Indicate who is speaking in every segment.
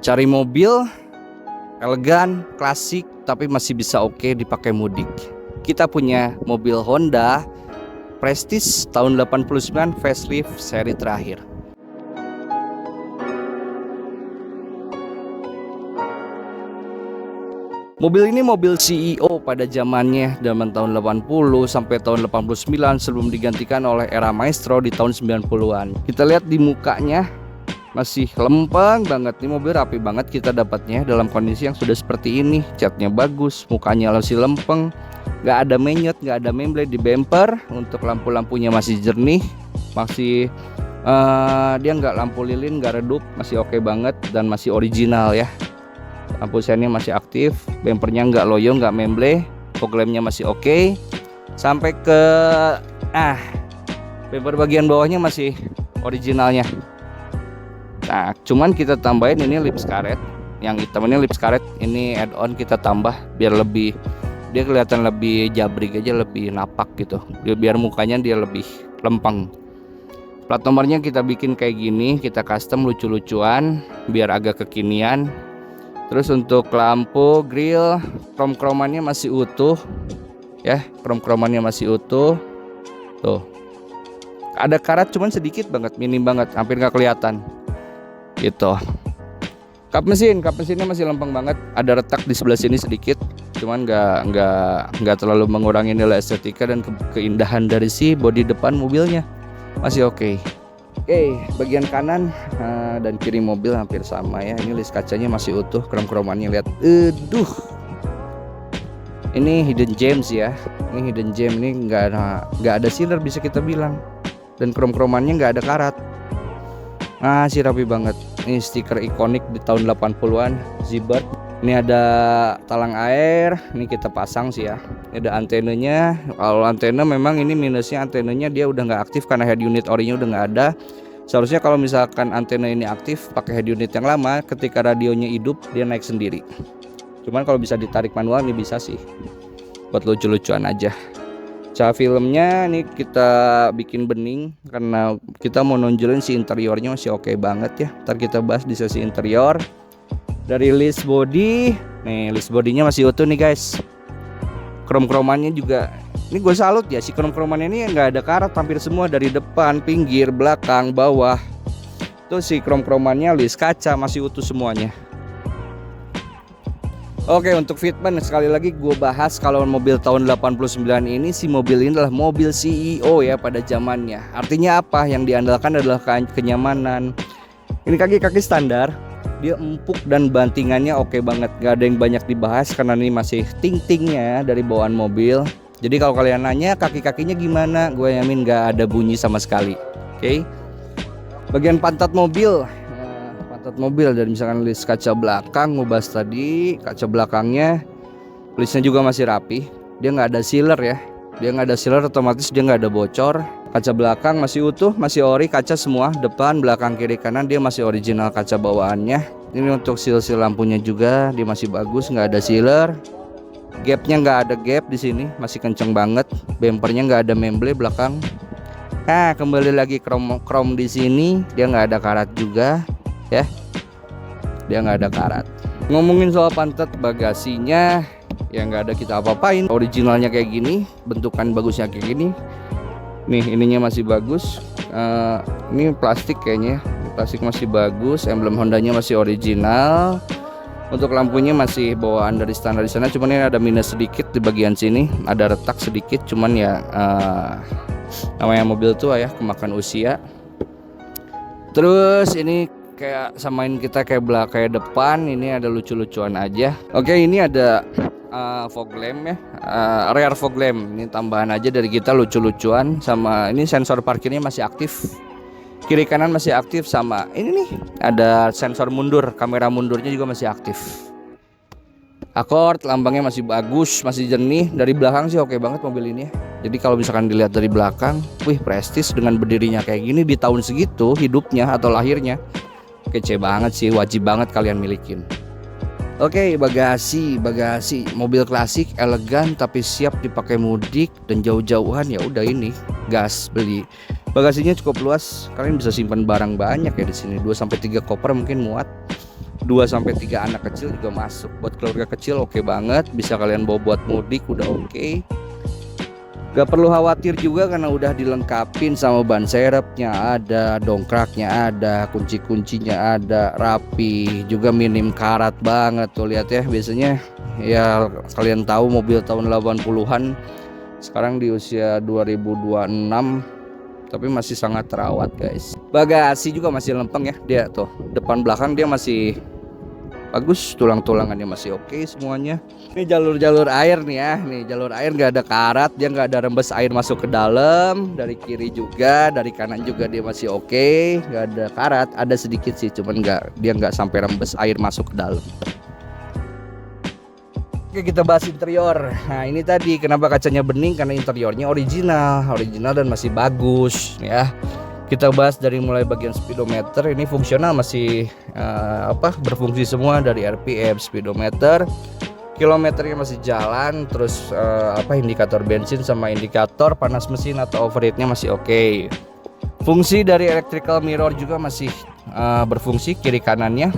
Speaker 1: Cari mobil elegan, klasik, tapi masih bisa oke dipakai mudik. Kita punya mobil Honda Prestige tahun 89 facelift seri terakhir. Mobil ini mobil CEO pada zamannya zaman tahun 80 sampai tahun 89 sebelum digantikan oleh era Maestro di tahun 90-an. Kita lihat di mukanya masih lempeng banget, nih mobil rapi banget kita dapatnya dalam kondisi yang sudah seperti ini. Catnya bagus, mukanya masih lempeng, nggak ada menyet, nggak ada memble di bumper. Untuk lampu-lampunya masih jernih, masih dia nggak lampu lilin, nggak redup, masih oke banget dan masih original ya. Lampu sennya masih aktif, bumpernya nggak loyo, nggak memble, fog lampnya masih oke. Sampai ke bumper bagian bawahnya masih originalnya. Nah, cuman kita tambahin ini lips karet. Yang hitam ini lips karet, ini add-on kita tambah biar lebih, dia kelihatan lebih jabrik aja, lebih napak gitu. Biar mukanya dia lebih lempeng. Plat nomornya kita bikin kayak gini, kita custom lucu-lucuan biar agak kekinian. Terus untuk lampu, grill, krom-kromannya masih utuh ya, krom-kromannya masih utuh. Tuh. Ada karat cuman sedikit banget, minim banget, hampir nggak kelihatan. Gitu. Kap mesinnya masih lempeng banget. Ada retak di sebelah sini sedikit, cuman nggak terlalu mengurangi nilai estetika dan keindahan dari si bodi depan mobilnya. Masih oke. Oke, bagian kanan dan kiri mobil hampir sama ya. Ini list kacanya masih utuh, krom-kromannya lihat. Ini hidden gems ya. Ini hidden gem, ini nggak ada sealer bisa kita bilang. Dan krom-kromannya nggak ada karat. Masih rapi banget. Ini stiker ikonik di tahun 80-an, Z-Bird. Ini ada talang air, ini kita pasang sih ya. Ini ada antenanya. Kalau antena memang ini minusnya, antenanya dia udah nggak aktif karena head unit orinya udah nggak ada. Seharusnya kalau misalkan antena ini aktif pakai head unit yang lama, ketika radionya hidup dia naik sendiri. Cuman kalau bisa ditarik manual ini bisa sih, buat lucu-lucuan aja. Cahaya filmnya ini kita bikin bening karena kita mau nonjolin si interiornya masih oke banget ya. Ntar kita bahas di sesi interior. Dari list body, nih list bodinya masih utuh nih guys. Krom-kromannya juga, ini gue salut ya, si krom-kromannya ini nggak ada karat hampir semua, dari depan, pinggir, belakang, bawah. Tuh si krom-kromannya, list kaca masih utuh semuanya. Oke, untuk fitment sekali lagi gue bahas, kalau mobil tahun 89 ini, si mobil ini adalah mobil CEO ya pada zamannya. Artinya apa? Yang diandalkan adalah kenyamanan. Ini kaki-kaki standar, dia empuk dan bantingannya oke banget, gak ada yang banyak dibahas karena ini masih ting-tingnya dari bawaan mobil. Jadi kalau kalian nanya kaki-kakinya gimana, gue yamin gak ada bunyi sama sekali. Oke. Bagian pantat mobil, dan misalkan list kaca belakang, ngubas tadi kaca belakangnya, listnya juga masih rapi, dia nggak ada sealer ya, dia nggak ada sealer, otomatis dia nggak ada bocor. Kaca belakang masih utuh, masih ori, kaca semua, depan, belakang, kiri, kanan dia masih original kaca bawaannya. Ini untuk seal-seal lampunya juga dia masih bagus, nggak ada sealer. Gapnya nggak ada gap di sini, masih kenceng banget. Bumpernya nggak ada memble belakang. Nah, kembali lagi krom di sini, dia nggak ada karat juga ya, dia nggak ada karat. Ngomongin soal pantat bagasinya ya nggak ada kita apa-apain, originalnya kayak gini, bentukan bagusnya kayak gini. Nih ininya masih bagus, ini plastik kayaknya, plastik masih bagus, emblem Hondanya masih original. Untuk lampunya masih bawaan dari standar di sana, cuman ini ada minus sedikit di bagian sini, ada retak sedikit, cuman ya namanya mobil tua ya, kemakan usia. Terus ini kayak samain kita kayak depan, ini ada lucu-lucuan aja. Oke, ini ada fog lamp ya, rear fog lamp, ini tambahan aja dari kita, lucu-lucuan. Sama ini sensor parkirnya masih aktif, kiri kanan masih aktif. Sama ini nih ada sensor mundur, kamera mundurnya juga masih aktif. Akord lambangnya masih bagus, masih jernih. Dari belakang sih oke banget mobil ini ya. Jadi kalau misalkan dilihat dari belakang, wih Prestige dengan berdirinya kayak gini di tahun segitu hidupnya atau lahirnya, kece banget sih, wajib banget kalian milikin. Oke, bagasi mobil klasik, elegan tapi siap dipakai mudik dan jauh-jauhan, ya udah ini gas beli. Bagasinya cukup luas, kalian bisa simpan barang banyak ya di sini, 2 sampai 3 koper mungkin muat. 2-3 anak kecil juga masuk. Buat keluarga kecil oke banget, bisa kalian bawa buat mudik udah oke. Gak perlu khawatir juga karena udah dilengkapin sama ban serepnya ada, dongkraknya ada, kunci-kuncinya ada, rapi, juga minim karat banget tuh, lihat ya. Biasanya ya kalian tahu mobil tahun 80-an sekarang di usia 2026 tapi masih sangat terawat guys. Bagasi juga masih lempeng ya, dia tuh depan belakang dia masih bagus, tulang-tulangannya masih oke semuanya. Ini jalur-jalur air nih ya, nih jalur air nggak ada karat, dia nggak ada rembes air masuk ke dalam. Dari kiri juga, dari kanan juga dia masih oke, nggak ada karat, ada sedikit sih, cuman dia nggak sampai rembes air masuk ke dalam. Oke, kita bahas interior. Nah ini tadi kenapa kacanya bening, karena interiornya original dan masih bagus ya. Kita bahas dari mulai bagian speedometer, ini fungsional masih berfungsi semua, dari RPM, speedometer, kilometernya masih jalan, terus indikator bensin sama indikator panas mesin atau overheatnya masih oke. Fungsi dari electrical mirror juga masih berfungsi kiri kanannya.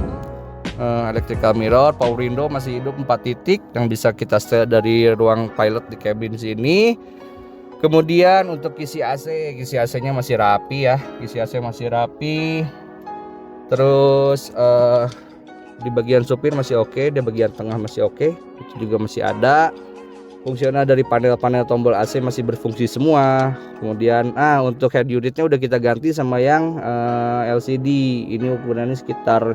Speaker 1: Electrical mirror, power window masih hidup 4 titik yang bisa kita setel dari ruang pilot di cabin sini. Kemudian untuk kisi AC-nya masih rapi ya, kisi AC masih rapi. Terus di bagian supir masih oke, di bagian tengah masih oke, itu juga masih ada. Fungsional dari panel-panel tombol AC masih berfungsi semua. Kemudian untuk head unitnya udah kita ganti sama yang LCD. Ini ukurannya sekitar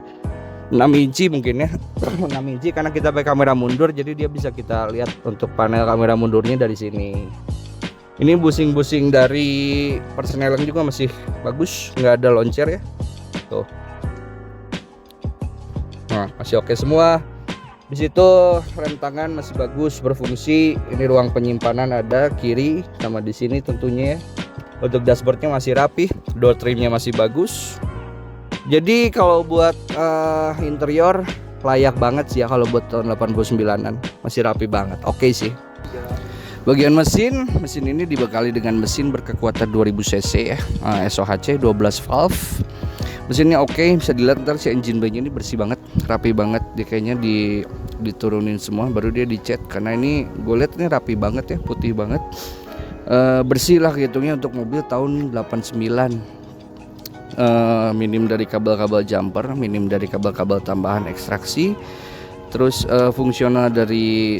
Speaker 1: 6 inci mungkin ya, 6 inci karena kita pakai kamera mundur, jadi dia bisa kita lihat untuk panel kamera mundurnya dari sini. Ini busing-busing dari persneling juga masih bagus, nggak ada loncer ya. Tuh. Nah, masih oke semua. Di situ rem tangan masih bagus, berfungsi. Ini ruang penyimpanan ada kiri sama di sini tentunya ya. Untuk dashboardnya masih rapi, door trimnya masih bagus. Jadi kalau buat interior layak banget sih ya kalau buat tahun 89-an. Masih rapi banget. Oke sih. Bagian mesin ini dibekali dengan mesin berkekuatan 2000 cc ya, SOHC 12 valve. Mesinnya oke, bisa dilihat ntar si engine bay-nya ini bersih banget, rapi banget. Dia kayaknya diturunin semua baru dia dicat, karena ini gue lihat ini rapi banget ya, putih banget, bersih lah hitungnya untuk mobil tahun 89. Minim dari kabel-kabel jumper, minim dari kabel-kabel tambahan ekstraksi. Terus fungsional dari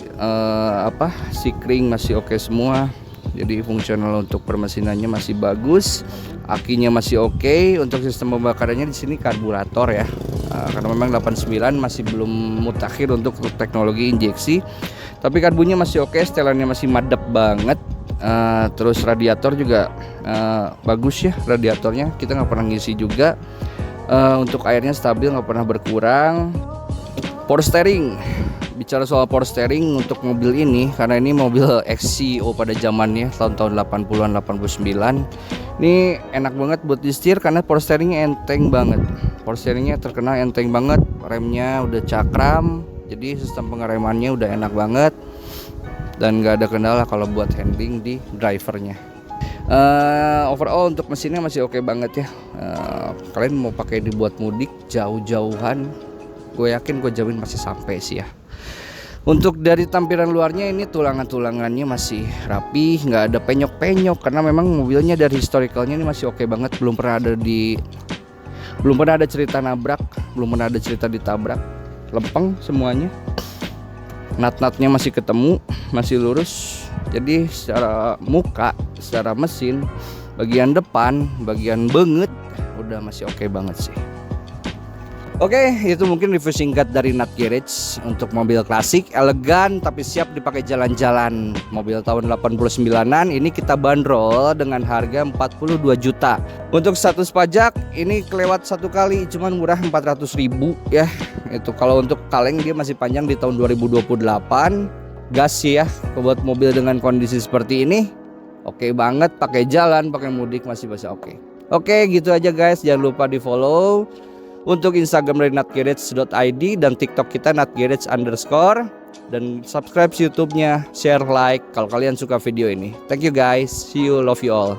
Speaker 1: sikring masih oke semua. Jadi fungsional untuk permesinannya masih bagus, akinya masih oke. Untuk sistem pembakarannya di sini karburator ya, karena memang 89 masih belum mutakhir untuk teknologi injeksi. Tapi karbunya masih oke, setelannya masih madep banget. Terus radiator juga bagus ya, radiatornya kita nggak pernah ngisi juga. Untuk airnya stabil, nggak pernah berkurang. Power steering, bicara soal power steering untuk mobil ini, karena ini mobil ex-CEO pada zamannya tahun-tahun 80-an 89. Ini enak banget buat disetir karena power steeringnya enteng banget. Power steeringnya terkenal enteng banget, remnya udah cakram, jadi sistem pengeremannya udah enak banget dan nggak ada kendala kalau buat handling di drivernya. Overall untuk mesinnya masih oke banget ya. Kalian mau pakai dibuat mudik jauh-jauhan, gue yakin gue jamin masih sampai sih ya. Untuk dari tampilan luarnya ini tulangan-tulangannya masih rapi, nggak ada penyok-penyok karena memang mobilnya dari historicalnya ini masih oke banget. Belum pernah ada cerita nabrak, belum pernah ada cerita ditabrak, lempeng semuanya. Nat-natnya masih ketemu, masih lurus. Jadi secara muka, secara mesin, bagian depan, bagian benget udah masih oke banget sih. Oke, itu mungkin review singkat dari Nat Garage untuk mobil klasik, elegan tapi siap dipakai jalan-jalan. Mobil tahun 89-an ini kita bandrol dengan harga 42 juta. Untuk status pajak ini kelewat satu kali, cuman murah 400.000 ya. Itu kalau untuk kaleng dia masih panjang di tahun 2028. Gas sih ya, buat mobil dengan kondisi seperti ini oke banget, pakai jalan, pakai mudik masih bisa oke. Oke, gitu aja guys, jangan lupa di follow untuk Instagram dari natgarage.id dan TikTok kita natgarage_, dan subscribe YouTube-nya, share, like kalau kalian suka video ini. Thank you guys, see you, love you all.